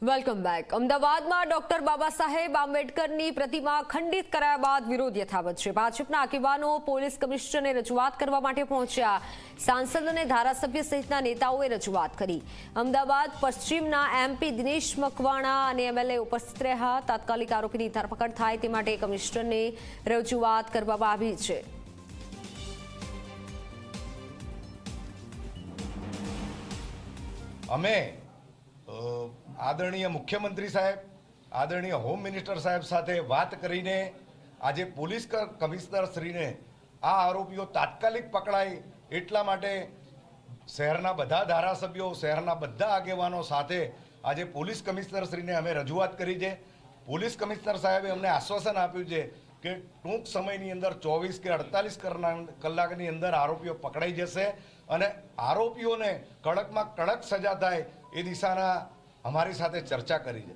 Welcome back. અમદાવાદમાં doctor Baba Saheb આંબેડકરની પ્રતિમા ખંડિત કરાયા બાદ વિરોધ યથાવત છે। ભાજપના આગેવાનો પોલીસ કમિશનરને રજૂઆત કરવા માટે પહોંચ્યા। સાંસદ અને ધારાસભ્ય સહિતના નેતાઓએ રજૂઆત કરી। અમદાવાદ પશ્ચિમના એમપી દિનેશ મકવાણા અને એમએલએ ઉપસ્થિત રહ્યા। તાત્કાલિક આરોપીની ધરપકડ થાય તે માટે કમિશનરને રજૂઆત કરવામાં આવી છે। અમે આદરણીય મુખ્યમંત્રી સાહેબ, આદરણીય હોમ મિનિસ્ટર સાહેબ સાથે વાત કરીને આજે પોલીસ કમિશનર શ્રીને આ આરોપીઓ તાત્કાલિક પકડાય એટલા માટે શહેરના બધા ધારાસભ્યો, શહેરના બધા આગેવાનો સાથે આજે પોલીસ કમિશનર શ્રીને અમે રજૂઆત કરી છે। પોલીસ કમિશનર સાહેબે અમને આશ્વાસન આપ્યું છે કે ટૂંક સમયની અંદર 24 કે 48 કલાકની અંદર આરોપીઓ પકડાઈ જશે અને આરોપીઓને કડકમાં કડક સજા થાય એ દિશાના અમારી સાથે ચર્ચા કરી છે।